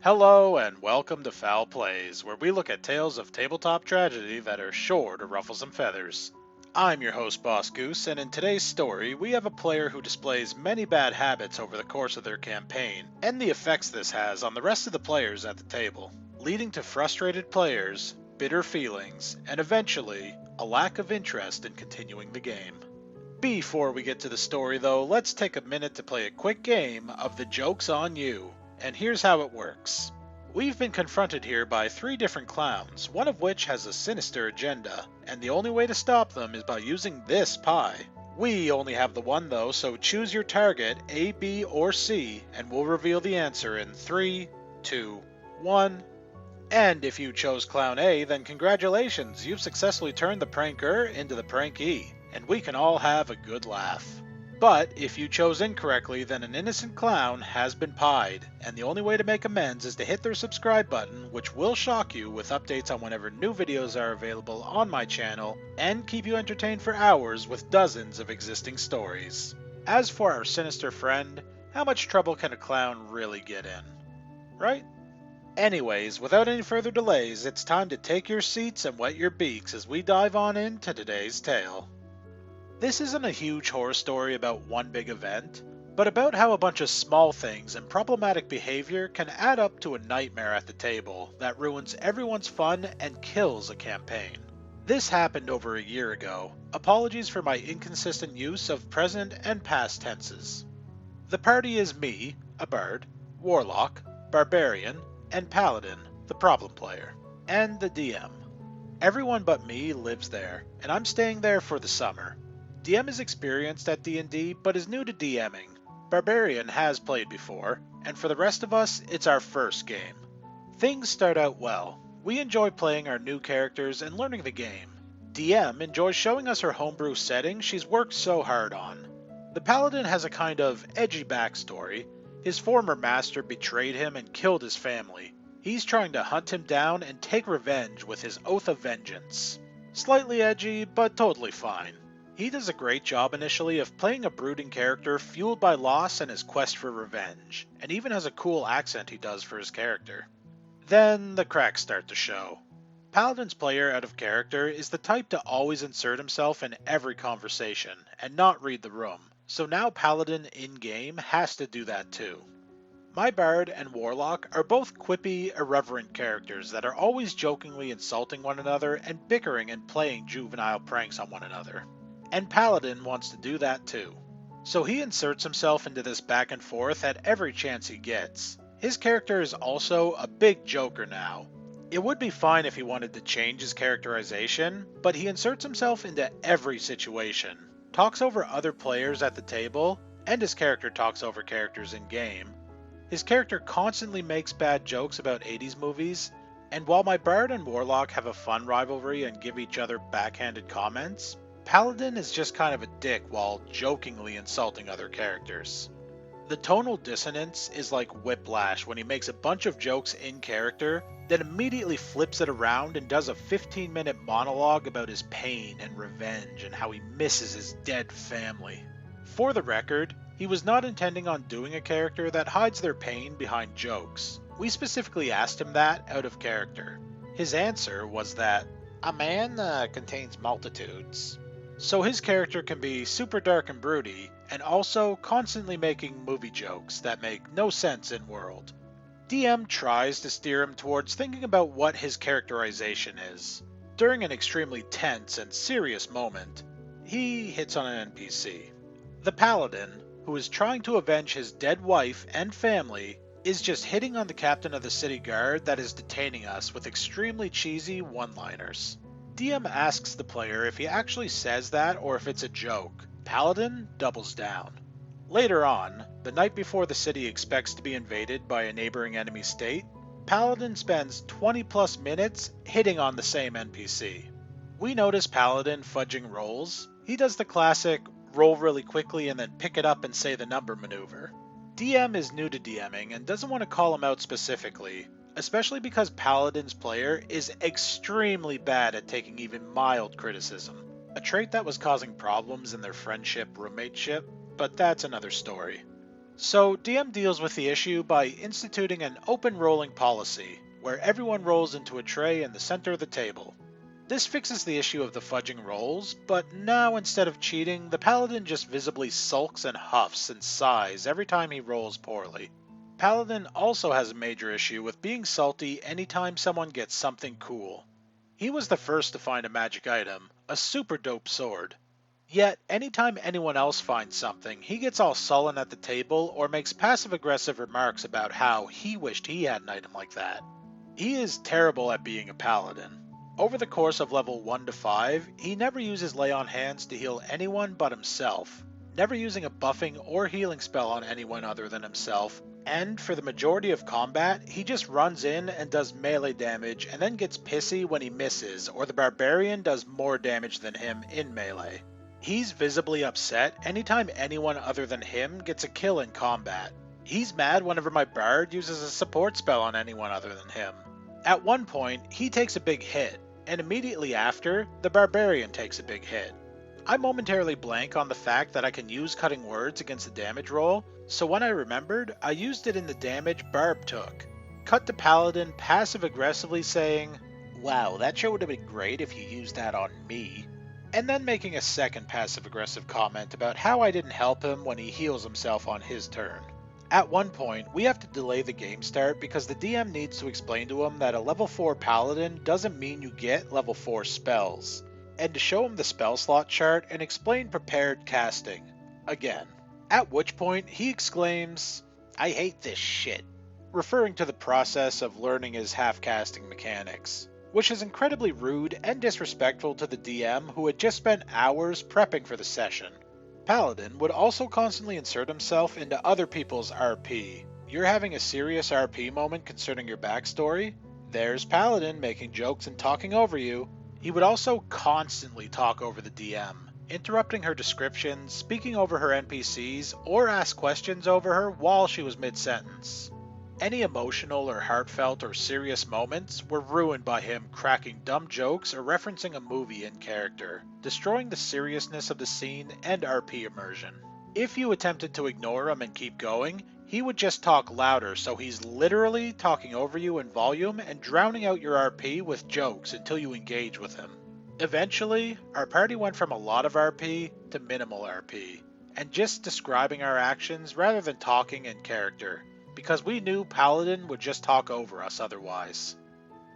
Hello and welcome to Fowl Plays, where we look at tales of tabletop tragedy that are sure to ruffle some feathers. I'm your host, Boss Goose, and in today's story, we have a player who displays many bad habits over the course of their campaign, and the effects this has on the rest of the players at the table, leading to frustrated players, bitter feelings, and eventually, a lack of interest in continuing the game. Before we get to the story, though, let's take a minute to play a quick game of The Joke's on You. And here's how it works. We've been confronted here by three different clowns, one of which has a sinister agenda, and the only way to stop them is by using this pie. We only have the one though, so choose your target, A, B, or C, and we'll reveal the answer in 3, 2, 1. And if you chose Clown A, then congratulations, you've successfully turned the pranker into the prankee, and we can all have a good laugh. But if you chose incorrectly, then an innocent clown has been pied, and the only way to make amends is to hit their subscribe button, which will shock you with updates on whenever new videos are available on my channel, and keep you entertained for hours with dozens of existing stories. As for our sinister friend, how much trouble can a clown really get in? Right? Anyways, without any further delays, it's time to take your seats and wet your beaks as we dive on into today's tale. This isn't a huge horror story about one big event, but about how a bunch of small things and problematic behavior can add up to a nightmare at the table that ruins everyone's fun and kills a campaign. This happened over a year ago. Apologies for my inconsistent use of present and past tenses. The party is me, a bard, warlock, barbarian, and Paladin, the problem player, and the DM. Everyone but me lives there, and I'm staying there for the summer. DM is experienced at D&D, but is new to DMing. Barbarian has played before, and for the rest of us, it's our first game. Things start out well. We enjoy playing our new characters and learning the game. DM enjoys showing us her homebrew setting she's worked so hard on. The Paladin has a kind of edgy backstory. His former master betrayed him and killed his family. He's trying to hunt him down and take revenge with his Oath of Vengeance. Slightly edgy, but totally fine. He does a great job initially of playing a brooding character fueled by loss and his quest for revenge, and even has a cool accent he does for his character. Then the cracks start to show. Paladin's player out of character is the type to always insert himself in every conversation and not read the room, so now Paladin in-game has to do that too. My bard and warlock are both quippy, irreverent characters that are always jokingly insulting one another and bickering and playing juvenile pranks on one another. And Paladin wants to do that too. So he inserts himself into this back and forth at every chance he gets. His character is also a big joker now. It would be fine if he wanted to change his characterization, but he inserts himself into every situation, talks over other players at the table, and his character talks over characters in-game. His character constantly makes bad jokes about 80s movies, and while my bard and warlock have a fun rivalry and give each other backhanded comments, Paladin is just kind of a dick while jokingly insulting other characters. The tonal dissonance is like Whiplash when he makes a bunch of jokes in character, then immediately flips it around and does a 15-minute monologue about his pain and revenge and how he misses his dead family. For the record, he was not intending on doing a character that hides their pain behind jokes. We specifically asked him that out of character. His answer was that a man contains multitudes. So his character can be super dark and broody, and also constantly making movie jokes that make no sense in world. DM tries to steer him towards thinking about what his characterization is. During an extremely tense and serious moment, he hits on an NPC. The Paladin, who is trying to avenge his dead wife and family, is just hitting on the captain of the city guard that is detaining us with extremely cheesy one-liners. DM asks the player if he actually says that or if it's a joke. Paladin doubles down. Later on, the night before the city expects to be invaded by a neighboring enemy state, Paladin spends 20 plus minutes hitting on the same NPC. We notice Paladin fudging rolls. He does the classic roll really quickly and then pick it up and say the number maneuver. DM is new to DMing and doesn't want to call him out specifically, especially because Paladin's player is extremely bad at taking even mild criticism, a trait that was causing problems in their friendship roommateship, but that's another story. So DM deals with the issue by instituting an open rolling policy, where everyone rolls into a tray in the center of the table. This fixes the issue of the fudging rolls, but now instead of cheating, the Paladin just visibly sulks and huffs and sighs every time he rolls poorly. Paladin also has a major issue with being salty anytime someone gets something cool. He was the first to find a magic item, a super dope sword. Yet, anytime anyone else finds something, he gets all sullen at the table or makes passive-aggressive remarks about how he wished he had an item like that. He is terrible at being a paladin. Over the course of level 1 to 5, he never uses lay on hands to heal anyone but himself, never using a buffing or healing spell on anyone other than himself, and for the majority of combat, he just runs in and does melee damage and then gets pissy when he misses or the barbarian does more damage than him in melee. He's visibly upset anytime anyone other than him gets a kill in combat. He's mad whenever my bard uses a support spell on anyone other than him. At one point, he takes a big hit, and immediately after, the barbarian takes a big hit. I momentarily blank on the fact that I can use cutting words against the damage roll, so when I remembered, I used it in the damage Barb took. Cut to Paladin passive-aggressively saying, "Wow, that sure would have been great if you used that on me," and then making a second passive-aggressive comment about how I didn't help him when he heals himself on his turn. At one point, we have to delay the game start because the DM needs to explain to him that a level 4 paladin doesn't mean you get level 4 spells, and to show him the spell slot chart and explain prepared casting. Again. At which point, he exclaims, "I hate this shit," referring to the process of learning his half-casting mechanics, which is incredibly rude and disrespectful to the DM who had just spent hours prepping for the session. Paladin would also constantly insert himself into other people's RP. You're having a serious RP moment concerning your backstory? There's Paladin making jokes and talking over you. He would also constantly talk over the DM, interrupting her descriptions, speaking over her NPCs, or ask questions over her while she was mid-sentence. Any emotional or heartfelt or serious moments were ruined by him cracking dumb jokes or referencing a movie in character, destroying the seriousness of the scene and RP immersion. If you attempted to ignore him and keep going, he would just talk louder, so he's literally talking over you in volume and drowning out your RP with jokes until you engage with him. Eventually, our party went from a lot of RP to minimal RP, and just describing our actions rather than talking in character, because we knew Paladin would just talk over us otherwise.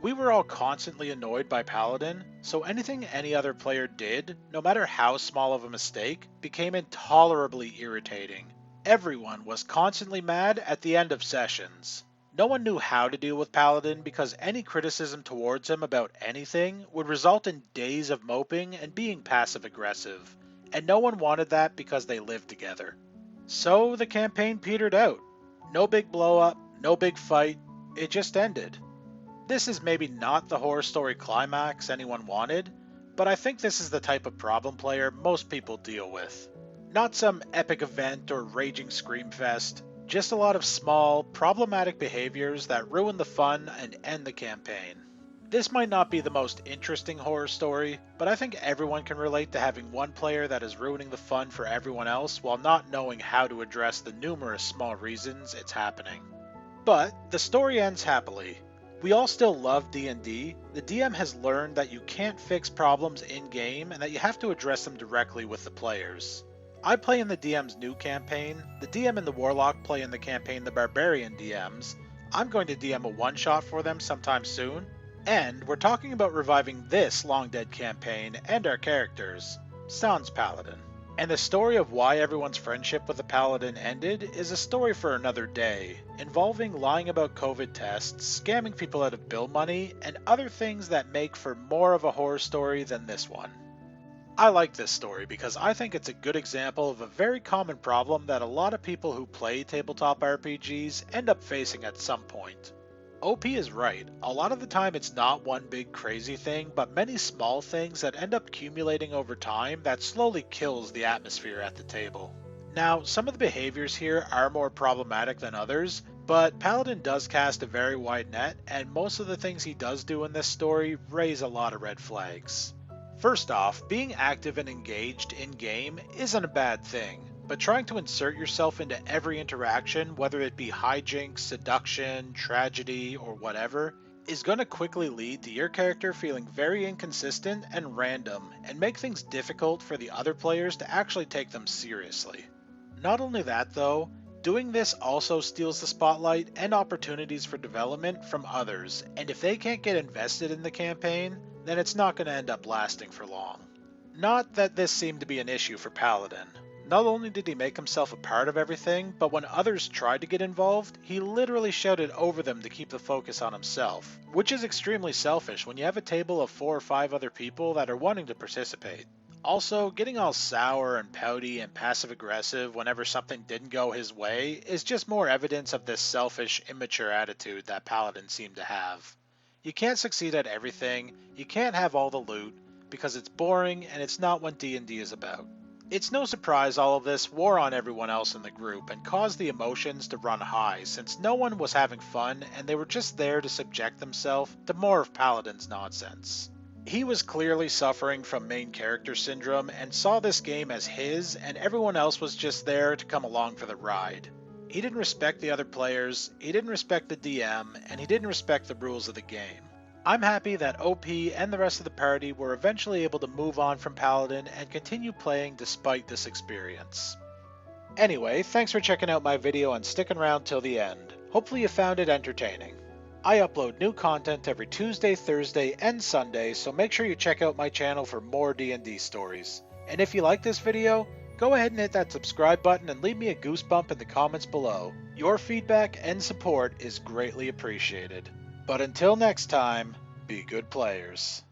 We were all constantly annoyed by Paladin, so anything any other player did, no matter how small of a mistake, became intolerably irritating. Everyone was constantly mad at the end of sessions. No one knew how to deal with Paladin because any criticism towards him about anything would result in days of moping and being passive-aggressive, and no one wanted that because they lived together. So the campaign petered out. No big blow-up, no big fight, it just ended. This is maybe not the horror story climax anyone wanted, but I think this is the type of problem player most people deal with. Not some epic event or raging screamfest, just a lot of small, problematic behaviors that ruin the fun and end the campaign. This might not be the most interesting horror story, but I think everyone can relate to having one player that is ruining the fun for everyone else while not knowing how to address the numerous small reasons it's happening. But the story ends happily. We all still love D&D. The DM has learned that you can't fix problems in-game and that you have to address them directly with the players. I play in the DM's new campaign, the DM and the Warlock play in the campaign the Barbarian DMs. I'm going to DM a one-shot for them sometime soon. And we're talking about reviving this Long Dead campaign and our characters, sans Paladin. And the story of why everyone's friendship with the Paladin ended is a story for another day, involving lying about COVID tests, scamming people out of bill money, and other things that make for more of a horror story than this one. I like this story because I think it's a good example of a very common problem that a lot of people who play tabletop RPGs end up facing at some point. OP is right. A lot of the time it's not one big crazy thing, but many small things that end up accumulating over time that slowly kills the atmosphere at the table. Now, some of the behaviors here are more problematic than others, but Paladin does cast a very wide net, and most of the things he does do in this story raise a lot of red flags. First off, being active and engaged in-game isn't a bad thing. but trying to insert yourself into every interaction, whether it be hijinks, seduction, tragedy, or whatever, is going to quickly lead to your character feeling very inconsistent and random, and make things difficult for the other players to actually take them seriously. Not only that though, doing this also steals the spotlight and opportunities for development from others, and if they can't get invested in the campaign, then it's not going to end up lasting for long. Not that this seemed to be an issue for Paladin. Not only did he make himself a part of everything, but when others tried to get involved, he literally shouted over them to keep the focus on himself, which is extremely selfish when you have a table of 4 or 5 other people that are wanting to participate. Also, getting all sour and pouty and passive-aggressive whenever something didn't go his way is just more evidence of this selfish, immature attitude that Paladin seemed to have. You can't succeed at everything, you can't have all the loot, because it's boring and it's not what D&D is about. It's no surprise all of this wore on everyone else in the group and caused the emotions to run high, since no one was having fun and they were just there to subject themselves to more of Paladin's nonsense. He was clearly suffering from main character syndrome and saw this game as his, and everyone else was just there to come along for the ride. He didn't respect the other players, he didn't respect the DM, and he didn't respect the rules of the game. I'm happy that OP and the rest of the party were eventually able to move on from Paladin and continue playing despite this experience. Anyway, thanks for checking out my video and sticking around till the end. Hopefully you found it entertaining. I upload new content every Tuesday, Thursday, and Sunday, so make sure you check out my channel for more D&D stories. And if you like this video, go ahead and hit that subscribe button and leave me a goosebump in the comments below. Your feedback and support is greatly appreciated. But until next time, be good players.